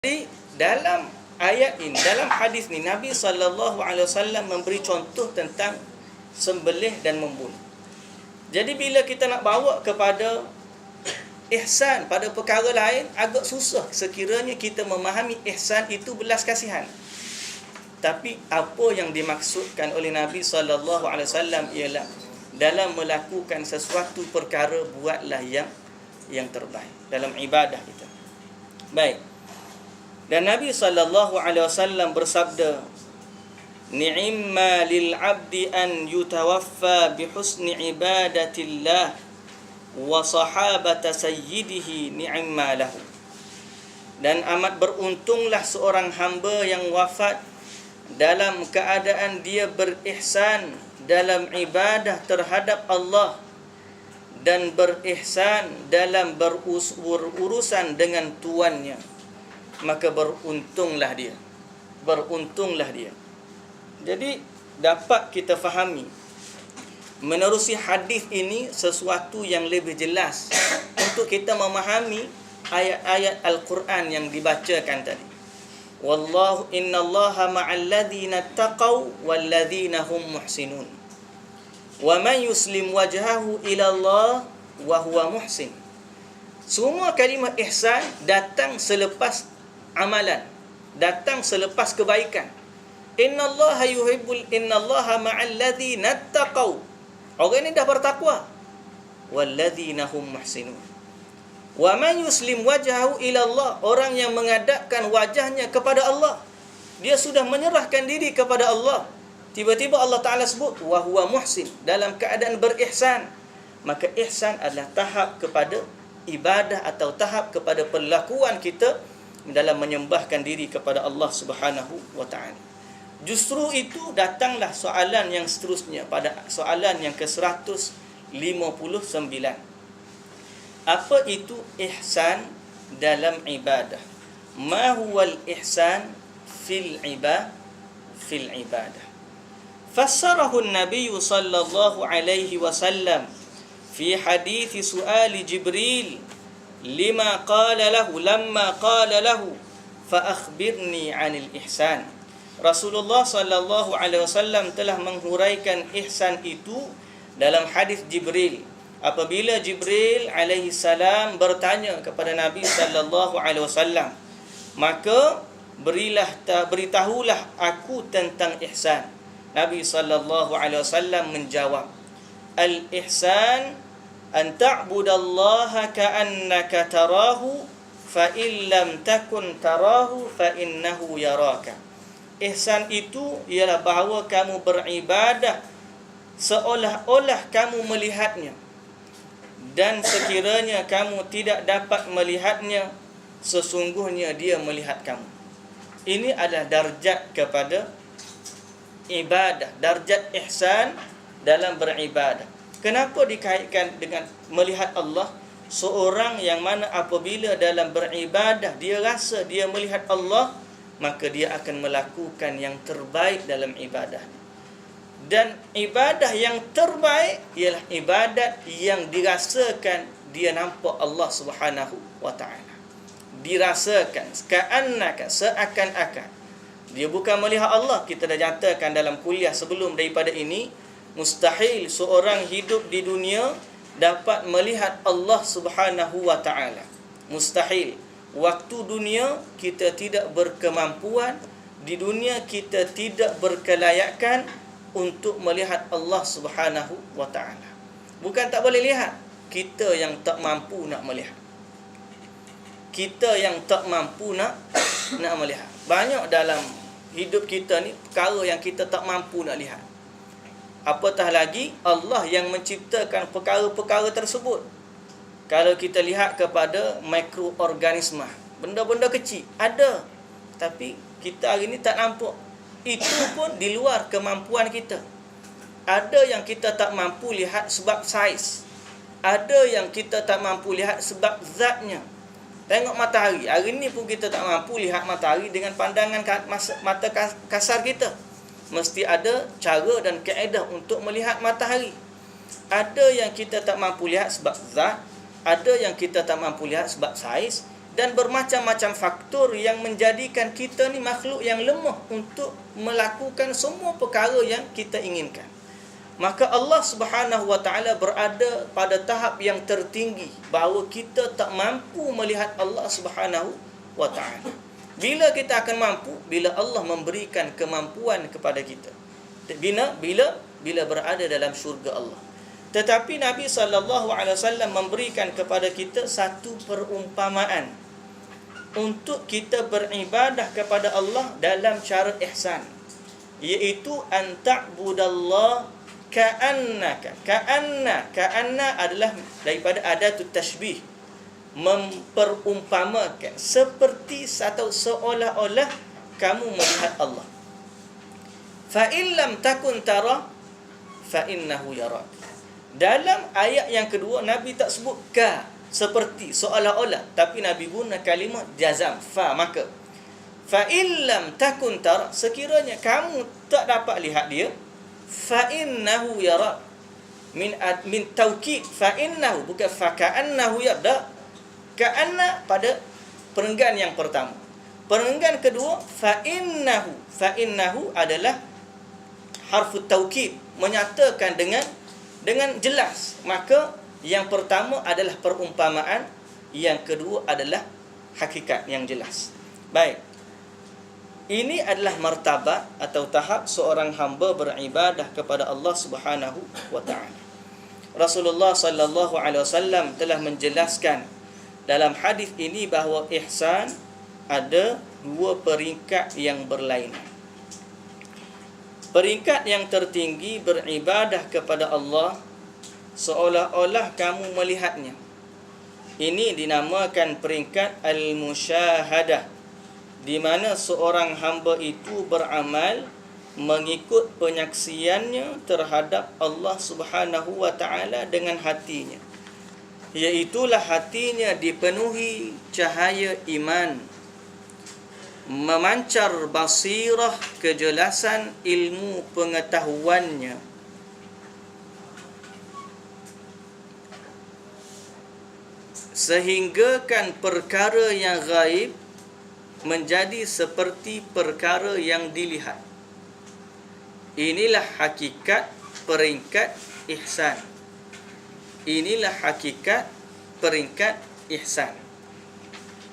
Jadi dalam ayat ini, dalam hadis ni, Nabi SAW memberi contoh tentang sembelih dan membunuh. Jadi bila kita nak bawa kepada ihsan pada perkara lain, agak susah sekiranya kita memahami ihsan itu belas kasihan. Tapi apa yang dimaksudkan oleh Nabi SAW ialah dalam melakukan sesuatu perkara, buatlah yang terbaik dalam ibadah kita. Baik. Dan Nabi SAW bersabda, "Ni'imma lil 'abdi an yutawaffa bi husni ibadatillah wa sahabata sayyidihi ni'imma lahu." Dan amat beruntunglah seorang hamba yang wafat dalam keadaan dia berihsan dalam ibadah terhadap Allah dan berihsan dalam berurusan dengan tuannya, maka beruntunglah dia. Beruntunglah dia. Jadi dapat kita fahami menerusi hadis ini sesuatu yang lebih jelas untuk kita memahami ayat-ayat Al-Quran yang dibacakan tadi. Wallahu innallaha ma'al ladzina taqaw wal ladzina hum muhsinun. Wa man yuslim wajhahu ila Allah wa huwa muhsin. Semua kalimah ihsan datang selepas amalan, datang selepas kebaikan. Innallaha ma'al ladzina taqaw. Orang ini dah bertakwa. Walladzina hum muhsinun. Wa man yuslim wajhahu ila Allah, orang yang menghadapkan wajahnya kepada Allah, dia sudah menyerahkan diri kepada Allah. Tiba-tiba Allah Ta'ala sebut wa huwa muhsin, dalam keadaan berihsan. Maka ihsan adalah tahap kepada ibadah atau tahap kepada perlakuan kita dalam menyembahkan diri kepada Allah Subhanahu wa taala. Justru itu datanglah soalan yang seterusnya pada soalan yang ke-159. Apa itu ihsan dalam ibadah? Ma huwal ihsan fil ibadah? Fassarahu an-nabiy sallallahu alaihi wasallam fi hadits su'al Jibril lamma qala lahu fa akhbirni 'anil ihsan. Rasulullah sallallahu alaihi wasallam telah menghuraikan ihsan itu dalam hadis Jibril. Apabila Jibril alaihi salam bertanya kepada Nabi sallallahu alaihi wasallam, maka beritahulah aku tentang ihsan. Nabi sallallahu alaihi wasallam menjawab, al-ihsan an ta'budallaha ka'annaka tarahu fa in lam takun tarahu fa innahu yaraka. Ihsan itu ialah bahawa kamu beribadah seolah-olah kamu melihatnya, dan sekiranya kamu tidak dapat melihatnya, sesungguhnya dia melihat kamu. Ini adalah darjat kepada ibadah, darjat ihsan dalam beribadah. Kenapa dikaitkan dengan melihat Allah? Seorang yang mana apabila dalam beribadah dia rasa dia melihat Allah, maka dia akan melakukan yang terbaik dalam ibadah. Dan ibadah yang terbaik ialah ibadat yang dirasakan dia nampak Allah Subhanahu wa taala. Dirasakan ka'annaka, seakan-akan. Dia bukan melihat Allah. Kita dah nyatakan dalam kuliah sebelum daripada ini, mustahil seorang hidup di dunia dapat melihat Allah Subhanahu wa taala. Mustahil. Waktu dunia kita tidak berkemampuan, di dunia kita tidak berkelayakan untuk melihat Allah Subhanahu wa taala. Bukan tak boleh lihat, kita yang tak mampu nak melihat. Kita yang tak mampu nak melihat. Banyak dalam hidup kita ni perkara yang kita tak mampu nak lihat. Apatah lagi Allah yang menciptakan perkara-perkara tersebut. Kalau kita lihat kepada mikroorganisma, benda-benda kecil ada, tapi kita hari ni tak nampak. Itu pun di luar kemampuan kita. Ada yang kita tak mampu lihat sebab saiz. Ada yang kita tak mampu lihat sebab zatnya. Tengok matahari. Hari ni pun kita tak mampu lihat matahari dengan pandangan mata kasar kita. Mesti ada cara dan kaedah untuk melihat matahari. Ada yang kita tak mampu lihat sebab zat. Ada yang kita tak mampu lihat sebab saiz. dan bermacam-macam faktor yang menjadikan kita ni makhluk yang lemah untuk melakukan semua perkara yang kita inginkan. Maka Allah Subhanahu wa taala berada pada tahap yang tertinggi bahawa kita tak mampu melihat Allah Subhanahu wa taala. Bila kita akan mampu? Bila Allah memberikan kemampuan kepada kita. Bila berada dalam syurga Allah. Tetapi Nabi SAW memberikan kepada kita satu perumpamaan untuk kita beribadah kepada Allah dalam cara ihsan, iaitu an ta'budallah ka'annaka. Ka'anna adalah daripada adatut tashbih, memperumpamakan, seperti atau seolah-olah kamu melihat Allah. Fa in lam takun tara fa innahu yarak. Dalam ayat yang kedua Nabi tak sebut ka, seperti, seolah-olah, tapi Nabi guna kalimah jazam, fa. Maka fa in lam takun tara, sekiranya kamu tak dapat lihat dia, fa innahu yarak. Min taukid, fa innahu, bukan fa ka'annahu yarak. Ka'anna pada perenggan yang pertama. Perenggan kedua, fa innahu adalah harfu taukid, menyatakan dengan jelas. Maka yang pertama adalah perumpamaan, yang kedua adalah hakikat yang jelas. Baik. Ini adalah martabat atau tahap seorang hamba beribadah kepada Allah Subhanahu wa taala. Rasulullah sallallahu alaihi wasallam telah menjelaskan dalam hadis ini bahawa ihsan ada dua peringkat yang berlainan. Peringkat yang tertinggi beribadah kepada Allah seolah-olah kamu melihatnya. Ini dinamakan peringkat al-musyahadah, di mana seorang hamba itu beramal mengikut penyaksiannya terhadap Allah Subhanahu wa taala dengan hatinya. Iaitulah hatinya dipenuhi cahaya iman, memancar basirah, kejelasan ilmu pengetahuannya, sehinggakan perkara yang gaib menjadi seperti perkara yang dilihat. Inilah hakikat peringkat ihsan. Inilah hakikat peringkat ihsan,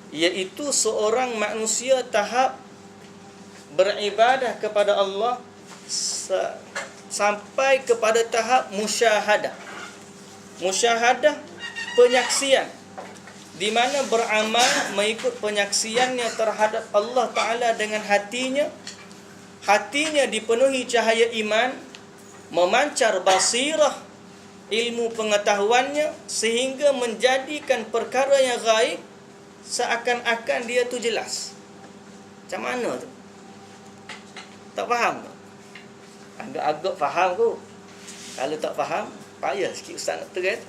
iaitu seorang manusia tahap beribadah kepada Allah sampai kepada tahap musyahadah. Musyahadah, penyaksian, di mana beramal mengikut penyaksiannya terhadap Allah Ta'ala dengan hatinya. Hatinya dipenuhi cahaya iman, memancar basirah, ilmu pengetahuannya, sehingga menjadikan perkara yang gaib seakan-akan dia tu jelas. Macam mana tu? Tak faham tak? Agak-agak faham tu. Kalau tak faham, payah sikit ustaz nak terang.